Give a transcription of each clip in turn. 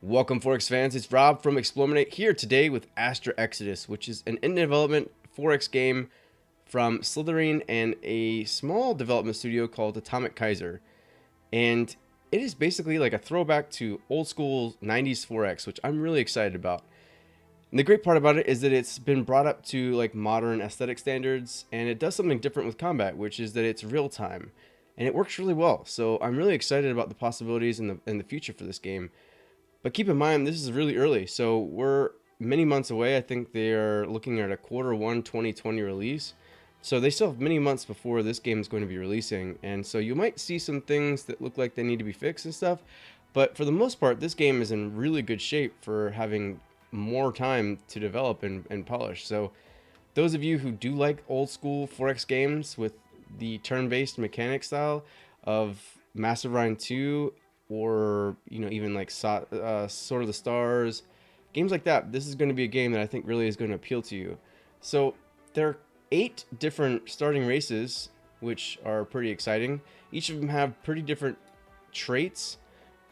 Welcome, Forex fans. It's Rob from eXplore here today with Astra Exodus, which is an in-development Forex game from Slitherine and a small development studio called Atomic Kaiser. And it is basically like a throwback to old school 90s Forex, which I'm really excited about. And the great part about it is that it's been brought up to like modern aesthetic standards, and it does something different with combat, which is that it's real time, and it works really well. So I'm really excited about the possibilities in the future for this game. But keep in mind, this is really early, so we're many months away. I think they are looking at a Q1 2020 release. So they still have many months before this game is going to be releasing. And so you might see some things that look like they need to be fixed and stuff. But for the most part, this game is in really good shape for having more time to develop and polish. So those of you who do like old school Forex games with the turn-based mechanic style of Massive Rhine 2, or even like Sword of the Stars, games like that, this is going to be a game that I think really is going to appeal to you. So there are 8 different starting races, which are pretty exciting. Each of them have pretty different traits.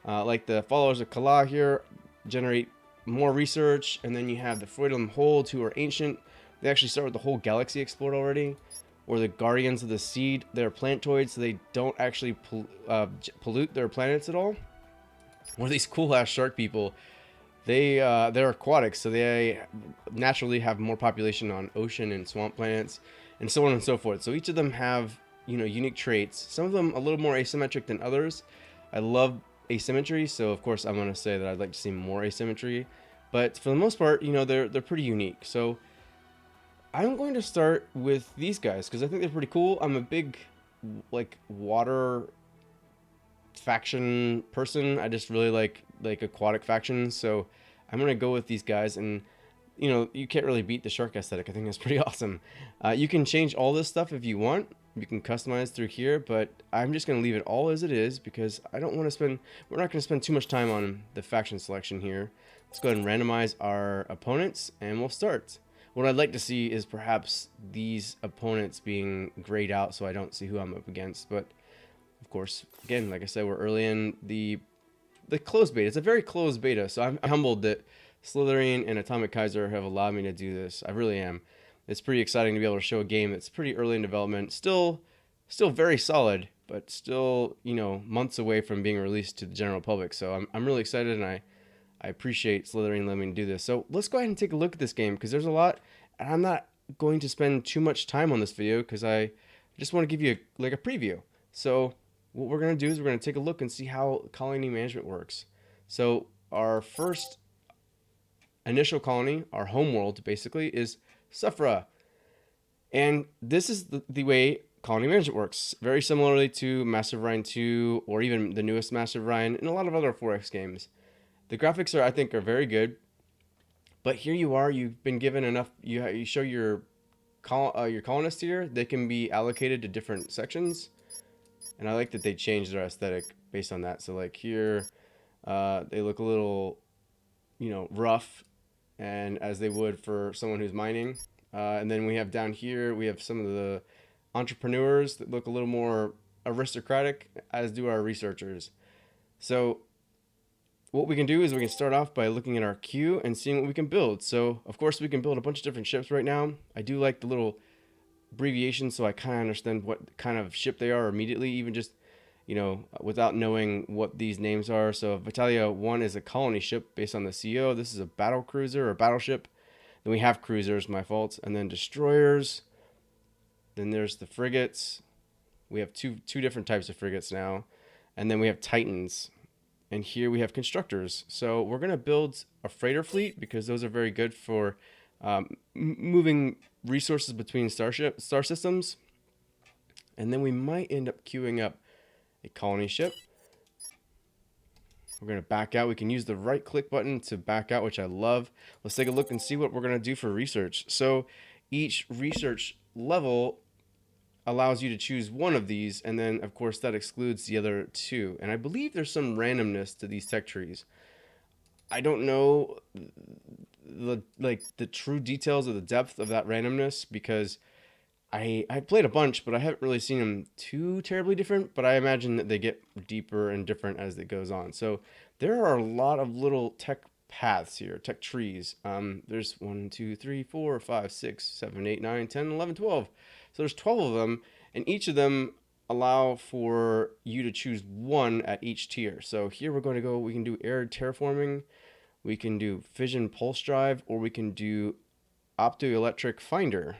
Like the followers of Kala here generate more research, and then you have the Freudom Hold, who are ancient. They actually start with the whole galaxy explored already. Or the Guardians of the Seed, they're planetoids, so they don't actually pollute their planets at all. Or these cool ass shark people, they're aquatic, so they naturally have more population on ocean and swamp planets, and so on and so forth. So each of them have unique traits. Some of them a little more asymmetric than others. I love asymmetry, so of course I'm gonna say that I'd like to see more asymmetry. But for the most part, they're pretty unique. So I'm going to start with these guys because I think they're pretty cool. I'm a big like water faction person. I just really like aquatic factions, so I'm gonna go with these guys. And you can't really beat the shark aesthetic. I think that's pretty awesome. You can change all this stuff if you want. You can customize through here, but I'm just gonna leave it all as it is because I don't want to spend. We're not gonna spend too much time on the faction selection here. Let's go ahead and randomize our opponents, and we'll start. What I'd like to see is perhaps these opponents being grayed out so I don't see who I'm up against. But of course, again, like I said, we're early in the closed beta. It's a very closed beta, so I'm humbled that Slitherine and Atomic Kaiser have allowed me to do this. I really am. It's pretty exciting to be able to show a game that's pretty early in development, still very solid, but still months away from being released to the general public. So I'm really excited, and I appreciate Slitherine letting me do this. So let's go ahead and take a look at this game because there's a lot, and I'm not going to spend too much time on this video because I just want to give you a preview. So what we're going to do is we're going to take a look and see how colony management works. So our first initial colony, our home world basically, is Sufra. And this is the way colony management works. Very similarly to Massive Rhine 2 or even the newest Massive Rhine and a lot of other Forex games. The graphics I think are very good, but here you are. You've been given enough. You show your colonists here. They can be allocated to different sections, and I like that they changed their aesthetic based on that. So like here, they look a little, rough, and as they would for someone who's mining. And then we have down here, we have some of the entrepreneurs that look a little more aristocratic, as do our researchers. So what we can do is we can start off by looking at our queue and seeing what we can build. So of course we can build a bunch of different ships right now. I do like the little abbreviations, so I kind of understand what kind of ship they are immediately, even just without knowing what these names are. So Vitalia 1 is a colony ship based on the CO. This is a battle cruiser or battleship. Then we have cruisers, my fault, and then destroyers. Then there's the frigates. We have two different types of frigates now, and then we have titans. And here we have constructors. So we're going to build a freighter fleet because those are very good for moving resources between star systems. And then we might end up queuing up a colony ship. We're going to back out. We can use the right click button to back out, which I love. Let's take a look and see what we're going to do for research. So each research level allows you to choose one of these, and then of course that excludes the other 2. And I believe there's some randomness to these tech trees. I don't know the true details of the depth of that randomness because I played a bunch, but I haven't really seen them too terribly different. But I imagine that they get deeper and different as it goes on. So There are a lot of little tech paths here, tech trees. There's 1, 2, 3, 4, 5, 6, 7, 8, 9, 10, 11, 12. So there's 12 of them, and each of them allow for you to choose one at each tier. So here we're going to go, we can do air terraforming, we can do fission pulse drive, or we can do optoelectric finder.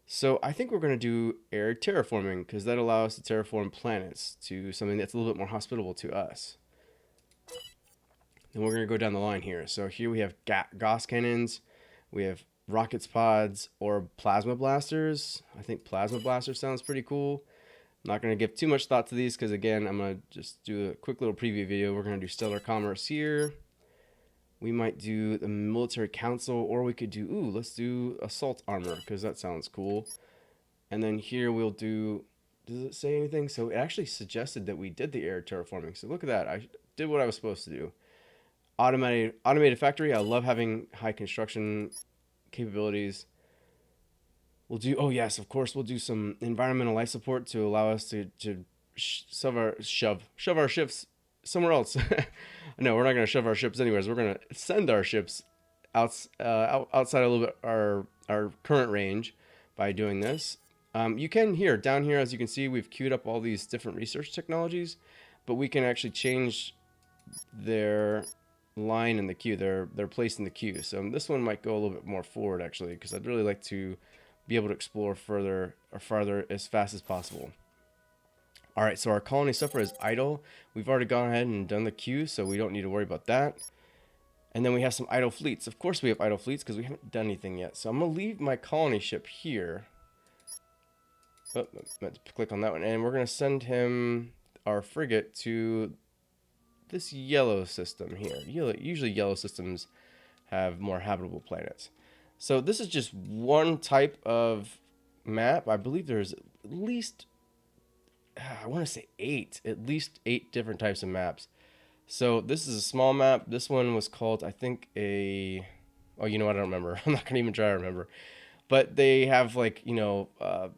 So I think we're going to do air terraforming because that allows us to terraform planets to something that's a little bit more hospitable to us. Then we're going to go down the line here. So here we have Gauss cannons, we have rockets pods, or plasma blasters. I think plasma blaster sounds pretty cool. I'm not going to give too much thought to these because, again, I'm going to just do a quick little preview video. We're going to do stellar commerce here. We might do the military council, or we could do, let's do assault armor because that sounds cool. And then here we'll do, does it say anything? So it actually suggested that we did the air terraforming. So look at that. I did what I was supposed to do. Automated factory. I love having high construction capabilities. We'll do, oh yes, of course, we'll do some environmental life support to allow us to shove our ships somewhere else. No, we're not going to shove our ships anyways. We're going to send our ships outside a little bit our current range by doing this. You can down here, as you can see, we've queued up all these different research technologies, but we can actually change their line in the queue, their place in the queue. So this one might go a little bit more forward actually, because I'd really like to be able to explore further or farther as fast as possible. All right, so our colony sufferer is idle. We've already gone ahead and done the queue, so we don't need to worry about that. And then we have some idle fleets. Of course we have idle fleets because we haven't done anything yet. So I'm going to leave my colony ship here. Oh, I meant to click on that one. And we're going to send him, our frigate, to this yellow system here. Usually yellow systems have more habitable planets. So this is just one type of map. I believe there's at least, I want to say at least eight different types of maps. So this is a small map. This one was called, I think, oh, you know what? I don't remember. I'm not going to even try to remember. But they have 4-arm,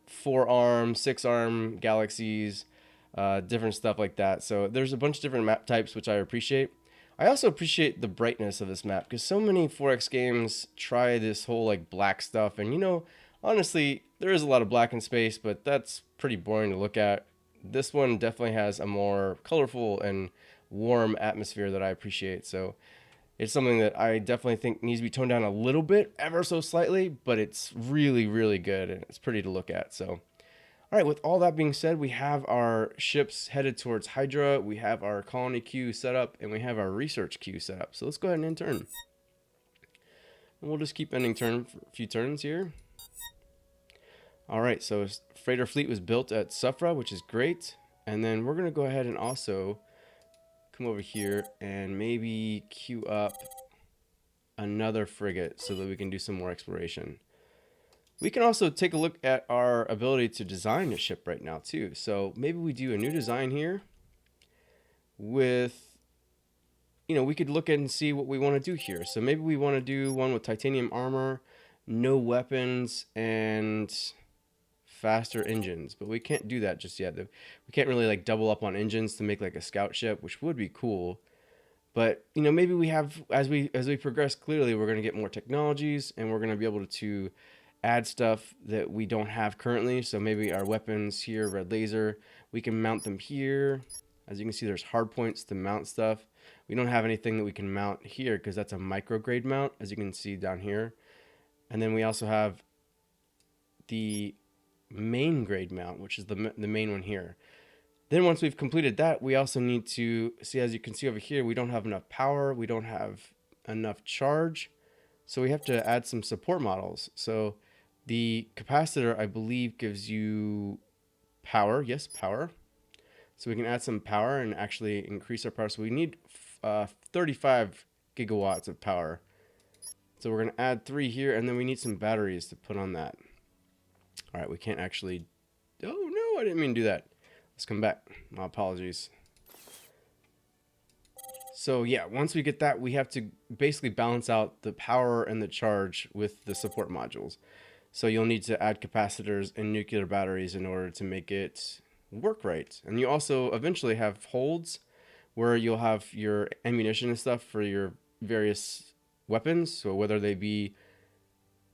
6-arm galaxies, different stuff like that. So there's a bunch of different map types, which I appreciate. I also appreciate the brightness of this map because so many 4X games try this whole black stuff. And honestly, there is a lot of black in space, but that's pretty boring to look at. This one definitely has a more colorful and warm atmosphere that I appreciate. So it's something that I definitely think needs to be toned down a little bit, ever so slightly, but it's really, really good and it's pretty to look at. So, all right, with all that being said, we have our ships headed towards Hydra, we have our colony queue set up, and we have our research queue set up. So let's go ahead and end turn. And we'll just keep ending turn for a few turns here. All right, so freighter fleet was built at Sufra, which is great. And then we're going to go ahead and also come over here and maybe queue up another frigate so that we can do some more exploration. We can also take a look at our ability to design a ship right now too. So maybe we do a new design here with, we could look at and see what we want to do here. So maybe we want to do one with titanium armor, no weapons, and faster engines, but we can't do that just yet. We can't really double up on engines to make a scout ship, which would be cool. But maybe we have, as we progress, clearly we're going to get more technologies and we're going to be able to add stuff that we don't have currently. So maybe our weapons here, red laser, we can mount them here. As you can see, there's hard points to mount stuff. We don't have anything that we can mount here because that's a micrograde mount, as you can see down here. And then we also have the main grade mount, which is the main one here. Then once we've completed that, we also need to see, as you can see over here, we don't have enough power, we don't have enough charge, so we have to add some support models. So the capacitor, I believe, gives you power. Yes, power. So we can add some power and actually increase our power. So we need 35 gigawatts of power. So we're going to add 3 here, and then we need some batteries to put on that. All right, we can't actually... Oh, no, I didn't mean to do that. Let's come back. My apologies. So, yeah, once we get that, we have to basically balance out the power and the charge with the support modules. So you'll need to add capacitors and nuclear batteries in order to make it work right. And you also eventually have holds, where you'll have your ammunition and stuff for your various weapons. So whether they be,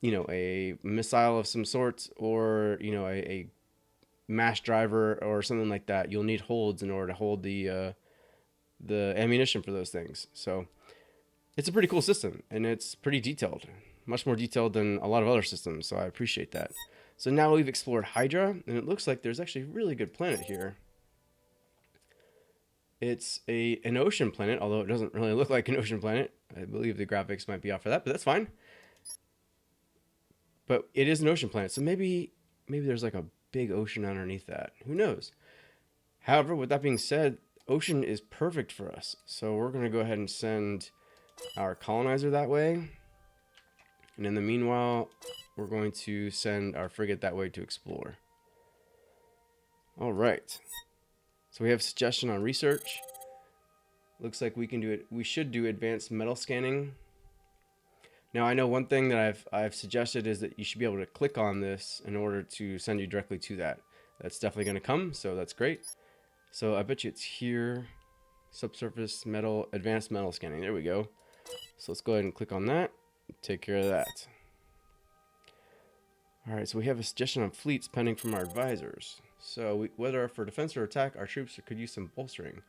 a missile of some sort, or, a mass driver or something like that, you'll need holds in order to hold the ammunition for those things. So it's a pretty cool system, and it's pretty detailed, much more detailed than a lot of other systems. So I appreciate that. So now we've explored Hydra, and it looks like there's actually a really good planet here. It's an ocean planet, although it doesn't really look like an ocean planet. I believe the graphics might be off for that, but that's fine. But it is an ocean planet, so maybe there's like a big ocean underneath that. Who knows? However, with that being said, ocean is perfect for us. So we're going to go ahead and send our colonizer that way. And in the meanwhile, we're going to send our frigate that way to explore. All right. So we have a suggestion on research. Looks like we can do it. We should do advanced metal scanning. Now I know one thing that I've suggested is that you should be able to click on this in order to send you directly to that. That's definitely going to come, so that's great. So I bet you it's here. Subsurface metal, advanced metal scanning. There we go. So let's go ahead and click on that. Take care of that. All right, so we have a suggestion on fleets pending from our advisors. So whether for defense or attack, our troops could use some bolstering.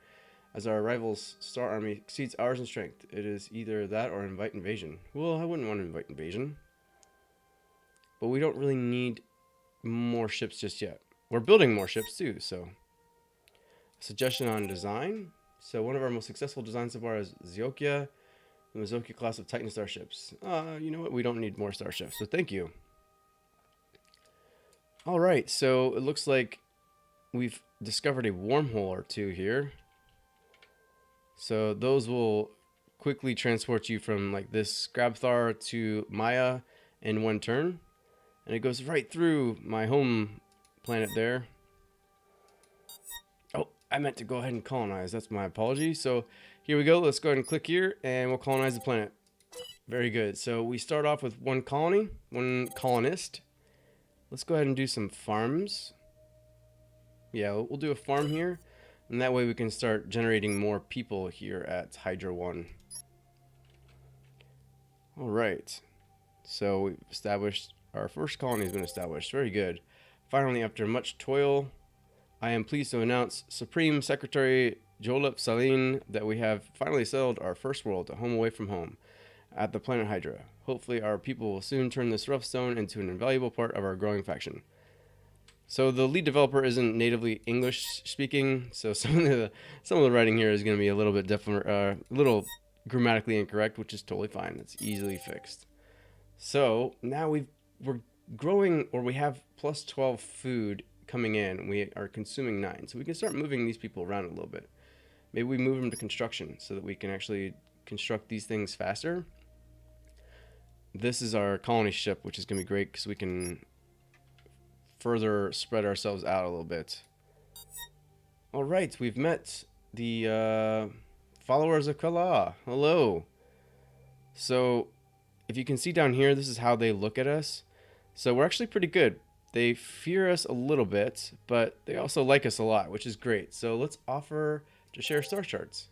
As our rival's star army exceeds ours in strength, it is either that or invite invasion. Well, I wouldn't want to invite invasion. But we don't really need more ships just yet. We're building more ships too, so. Suggestion on design. So one of our most successful designs so far is Ziokia, the Ziokia class of Titan starships. You know what? We don't need more starships, so thank you. All right, so it looks like we've discovered a wormhole or two here. So those will quickly transport you from like this Grabthar to Maya in one turn. And it goes right through my home planet there. Oh, I meant to go ahead and colonize. That's my apology. So here we go. Let's go ahead and click here and we'll colonize the planet. Very good. So we start off with one colony, one colonist. Let's go ahead and do some farms. Yeah, we'll do a farm here. And that way we can start generating more people here at Hydra 1. Alright. So we've established, our first colony has been established. Very good. Finally, after much toil, I am pleased to announce Supreme Secretary Jolip Saline that we have finally settled our first world, a home away from home, at the planet Hydra. Hopefully our people will soon turn this rough stone into an invaluable part of our growing faction. So the lead developer isn't natively English speaking, so some of the writing here is going to be a little bit different, a little grammatically incorrect, which is totally fine. It's easily fixed. So now we're growing, or we have plus 12 food coming in. We are consuming 9, so we can start moving these people around a little bit. Maybe we move them to construction so that we can actually construct these things faster. This is our colony ship, which is going to be great because we can further spread ourselves out a little bit. All right, we've met the followers of Kala. Hello. So if you can see down here, this is how they look at us. So we're actually pretty good. They fear us a little bit, but they also like us a lot, which is great. So let's offer to share star charts.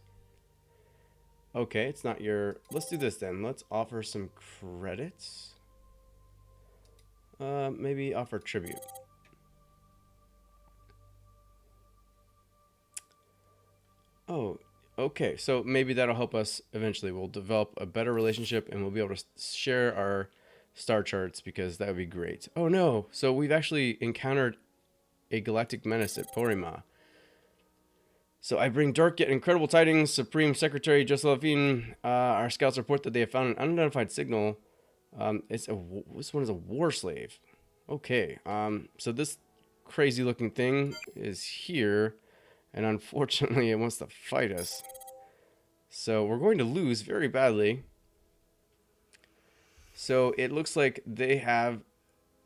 Okay, it's not your... Let's do this then. Let's offer some credits. Maybe offer tribute. Oh, okay. So maybe that'll help us eventually. We'll develop a better relationship and we'll be able to share our star charts because that would be great. Oh no. So we've actually encountered a galactic menace at Porima. So I bring dark yet incredible tidings. Supreme Secretary Josephine, our scouts report that they have found an unidentified signal. This one is a war slave. Okay. So this crazy looking thing is here, and unfortunately it wants to fight us. So we're going to lose very badly. So it looks like they have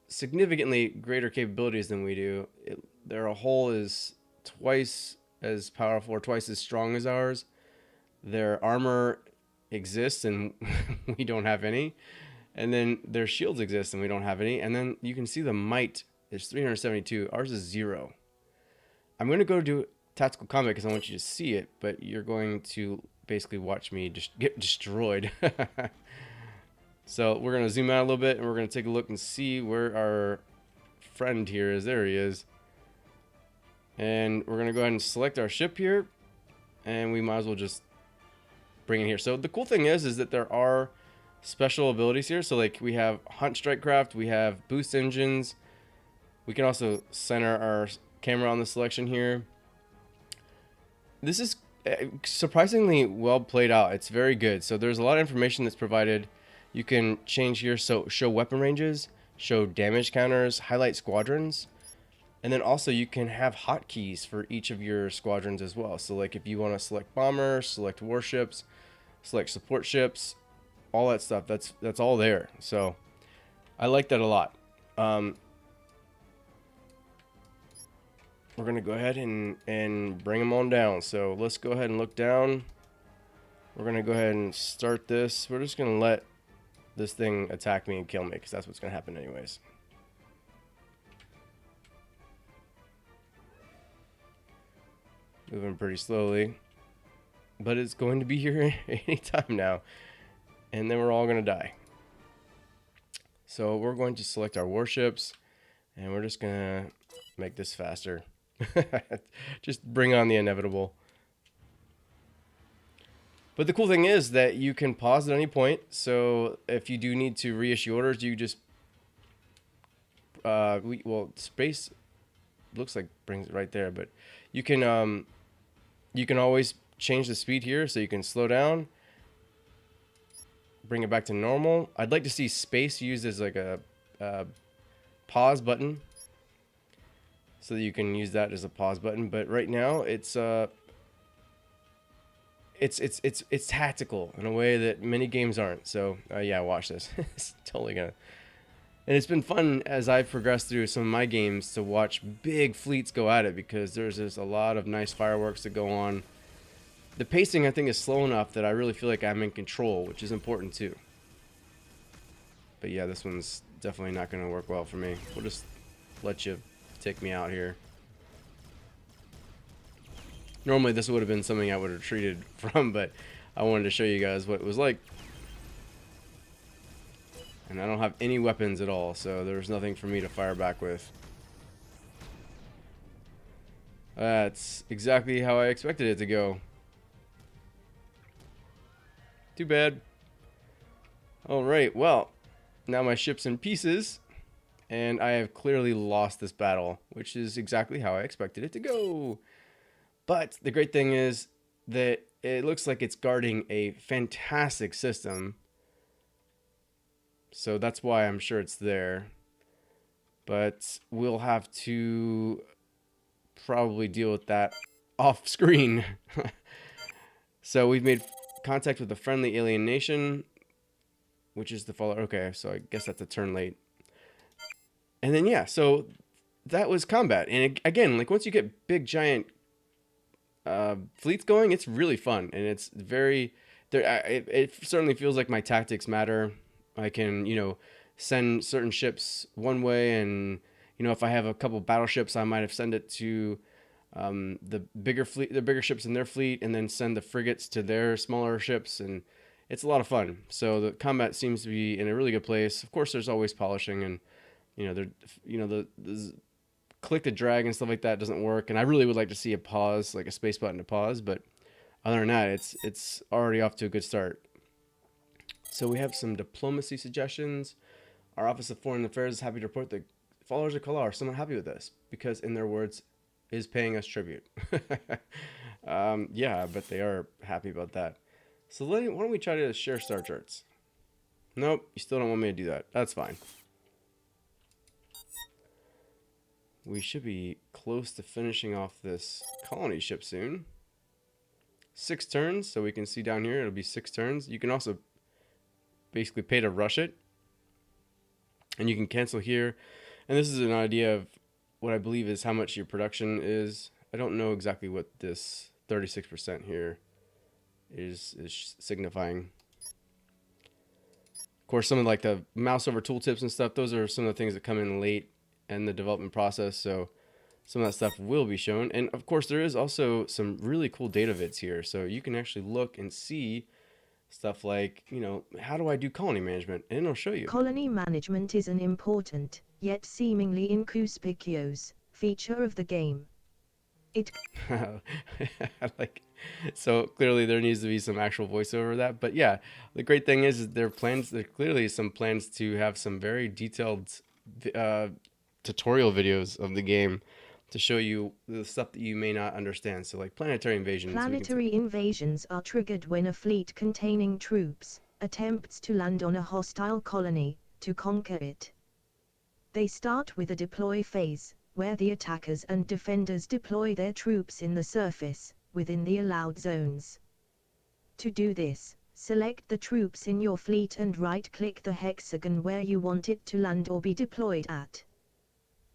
significantly greater capabilities than we do. Their hull is twice as powerful or twice as strong as ours. Their armor exists and we don't have any. And then their shields exist and we don't have any. And then you can see the might is 372. Ours is 0. I'm going to go do tactical combat because I want you to see it, but you're going to basically watch me just get destroyed. So we're going to zoom out a little bit and we're going to take a look and see where our friend here is. There he is. And we're going to go ahead and select our ship here, and we might as well just bring it here. So the cool thing is that there are special abilities here. So like we have Hunt Strike Craft, we have boost engines. We can also center our camera on the selection here. This is surprisingly well played out. It's very good. So there's a lot of information that's provided. You can change here, so show weapon ranges, show damage counters, highlight squadrons, and then also you can have hotkeys for each of your squadrons as well. So like if you want to select bombers, select warships, select support ships, all that stuff, that's all there. So I like that a lot. We're gonna go ahead and bring them on down. So let's go ahead and look down. We're gonna go ahead and start this. We're just gonna let this thing attack me and kill me because that's what's gonna happen anyways. Moving pretty slowly, but it's going to be here anytime now, and then we're all gonna die. So we're going to select our warships, and we're just gonna make this faster. Just bring on the inevitable. But the cool thing is that you can pause at any point. So if you do need to reissue orders, you just well, space looks like brings it right there, but you can always change the speed here, so you can slow down, bring it back to normal. I'd like to see space used as like a pause button, so that you can use that as a pause button. But right now it's tactical in a way that many games aren't. So yeah, watch this. It's totally gonna. And it's been fun as I've progressed through some of my games to watch big fleets go at it, because there's just a lot of nice fireworks that go on. The pacing, I think, is slow enough that I really feel like I'm in control, which is important too. But yeah, this one's definitely not going to work well for me. We'll just let you take me out here. Normally this would have been something I would have retreated from, but I wanted to show you guys what it was like. And I don't have any weapons at all, so there's nothing for me to fire back with. That's exactly how I expected it to go. Too bad. Alright, well, now my ship's in pieces, and I have clearly lost this battle, which is exactly how I expected it to go. But the great thing is that it looks like it's guarding a fantastic system. So that's why I'm sure it's there. But we'll have to probably deal with that off screen. So we've made contact with a friendly alien nation, which is the follower. Okay, so I guess that's a turn late. And then yeah, so that was combat. And again, like once you get big giant fleets going, it's really fun, and it's very there. It certainly feels like my tactics matter. I can, you know, send certain ships one way, and you know, if I have a couple battleships, I might have send it to the bigger fleet, the bigger ships in their fleet, and then send the frigates to their smaller ships, and it's a lot of fun. So the combat seems to be in a really good place. Of course, there's always polishing, and the click to drag and stuff like that doesn't work, and I really would like to see a pause, like a space button to pause, but other than that, it's already off to a good start. So we have some diplomacy suggestions. Our Office of Foreign Affairs is happy to report that followers of Kala are somewhat happy with this, because in their words, is paying us tribute. Yeah, but they are happy about that. So why don't we try to share star charts? Nope, you still don't want me to do that. That's fine. We should be close to finishing off this colony ship soon. 6 turns, so we can see down here, it'll be 6 turns. You can also basically pay to rush it, and you can cancel here. And this is an idea of what I believe is how much your production is. I don't know exactly what this 36% here is signifying. Of course, some of like the mouse over tooltips and stuff, those are some of the things that come in late in the development process, so some of that stuff will be shown. And of course, there is also some really cool data vids here. So you can actually look and see stuff like, how do I do colony management? And it'll show you. Colony management is an important, yet seemingly inconspicuous, feature of the game. It like, so clearly there needs to be some actual voiceover of that. But yeah, the great thing is there clearly some plans to have some very detailed uh, tutorial videos of the game to show you the stuff that you may not understand. So like planetary invasions, we can say. Planetary invasions are triggered when a fleet containing troops attempts to land on a hostile colony to conquer it. They start with a deploy phase, where the attackers and defenders deploy their troops in the surface, within the allowed zones. To do this, select the troops in your fleet and right-click the hexagon where you want it to land or be deployed at.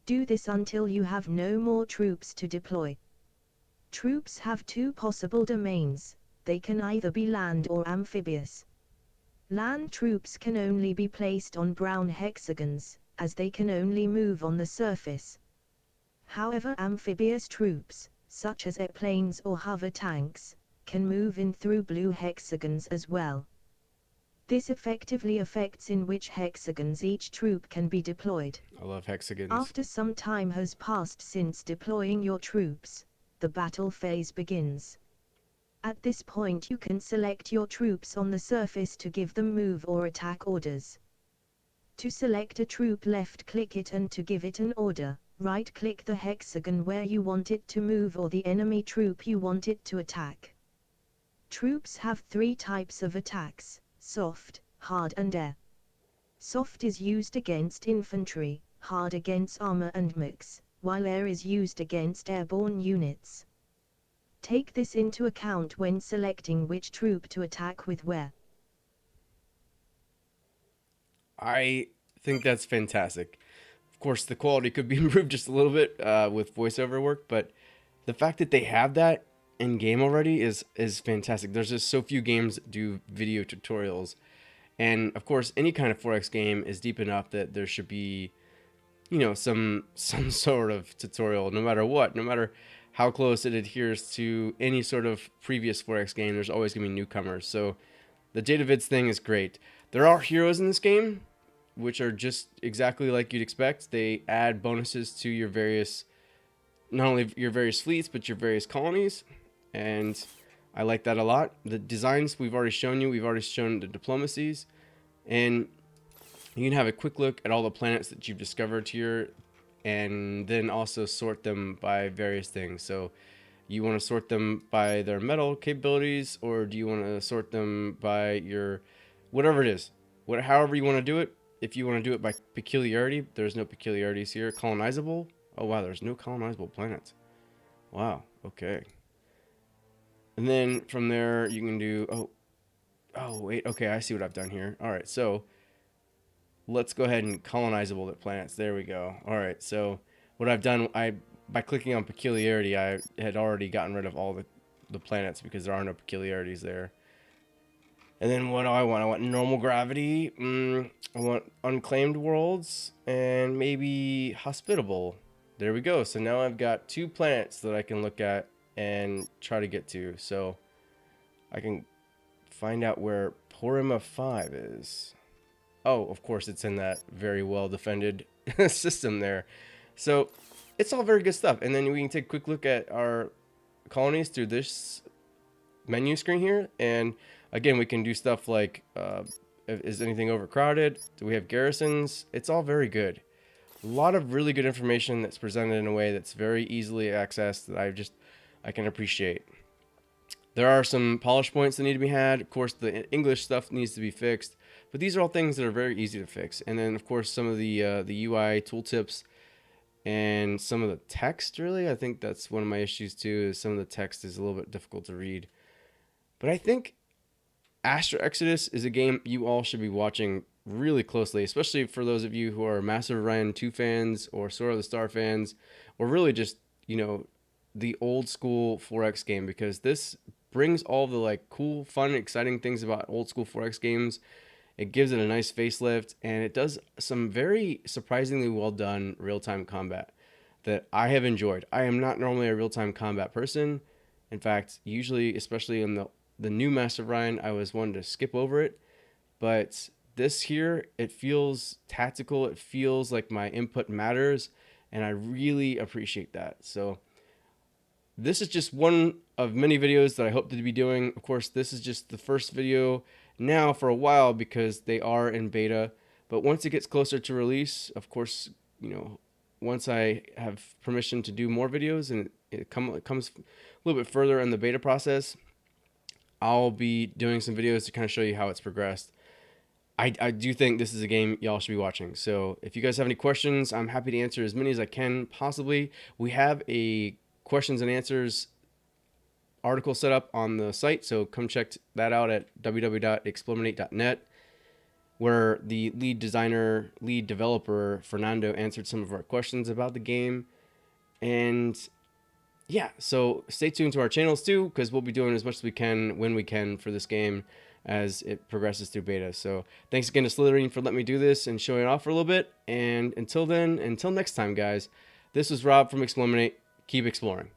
Do this until you have no more troops to deploy. Troops have two possible domains, they can either be land or amphibious. Land troops can only be placed on brown hexagons, as they can only move on the surface. However, amphibious troops, such as airplanes or hover tanks, can move in through blue hexagons as well. This effectively affects in which hexagons each troop can be deployed. I love hexagons. After some time has passed since deploying your troops, the battle phase begins. At this point you can select your troops on the surface to give them move or attack orders. To select a troop, left-click it, and to give it an order, right-click the hexagon where you want it to move or the enemy troop you want it to attack. Troops have three types of attacks: soft, hard and air. Soft is used against infantry, hard against armor and mechs, while air is used against airborne units. Take this into account when selecting which troop to attack with where. I think that's fantastic. Of course, the quality could be improved just a little bit with voiceover work, but the fact that they have that in game already is fantastic. There's just so few games that do video tutorials, and of course, any kind of 4X game is deep enough that there should be, some sort of tutorial, no matter what, no matter how close it adheres to any sort of previous 4X game. There's always gonna be newcomers. So the data vids thing is great. There are heroes in this game, which are just exactly like you'd expect. They add bonuses to your various, not only your various fleets, but your various colonies. And I like that a lot. The designs we've already shown you. We've already shown the diplomacies. And you can have a quick look at all the planets that you've discovered here, and then also sort them by various things. So you want to sort them by their metal capabilities, or do you want to sort them by your, whatever it is, however you want to do it. If you want to do it by peculiarity, there's no peculiarities here. Colonizable. Oh wow, there's no colonizable planets. Wow. Okay. And then from there you can do, oh wait, okay, I see what I've done here. All right, so let's go ahead and colonizable planets. There we go. All right, so what I've done, by clicking on peculiarity, I had already gotten rid of all the planets because there are no peculiarities there. And then what do I want? I want normal gravity. I want unclaimed worlds and maybe hospitable. There we go. So now I've got 2 planets that I can look at and try to get to. So I can find out where Porima 5 is. Oh, of course, it's in that very well defended system there. So it's all very good stuff. And then we can take a quick look at our colonies through this menu screen here. And again, we can do stuff like, is anything overcrowded? Do we have garrisons? It's all very good. A lot of really good information that's presented in a way that's very easily accessed that I can appreciate. There are some polish points that need to be had. Of course, the English stuff needs to be fixed, but these are all things that are very easy to fix. And then, of course, some of the UI tooltips and some of the text, really. I think that's one of my issues, too, is some of the text is a little bit difficult to read. But I think Astra Exodus is a game you all should be watching really closely, especially for those of you who are Master of Orion 2 fans or Sword of the Star fans, or really just, the old school 4X game, because this brings all the like cool, fun, exciting things about old school 4X games. It gives it a nice facelift, and it does some very surprisingly well done real-time combat. that I have enjoyed. I am not normally a real-time combat person. In fact, usually, especially in the new Master of Orion, I was one to skip over it. But this here, it feels tactical. It feels like my input matters, and I really appreciate that. So this is just one of many videos that I hope to be doing. Of course, this is just the first video now for a while because they are in beta. But once it gets closer to release, of course, once I have permission to do more videos and it comes a little bit further in the beta process, I'll be doing some videos to kind of show you how it's progressed. I do think this is a game y'all should be watching. So if you guys have any questions, I'm happy to answer as many as I can possibly. We have a questions and answers article set up on the site, so come check that out at www.explominate.net, where the lead developer, Fernando, answered some of our questions about the game. And yeah, so stay tuned to our channels too, because we'll be doing as much as we can when we can for this game as it progresses through beta. So thanks again to Slitherine for letting me do this and showing it off for a little bit. And until next time, guys, this was Rob from Explominate. Keep exploring.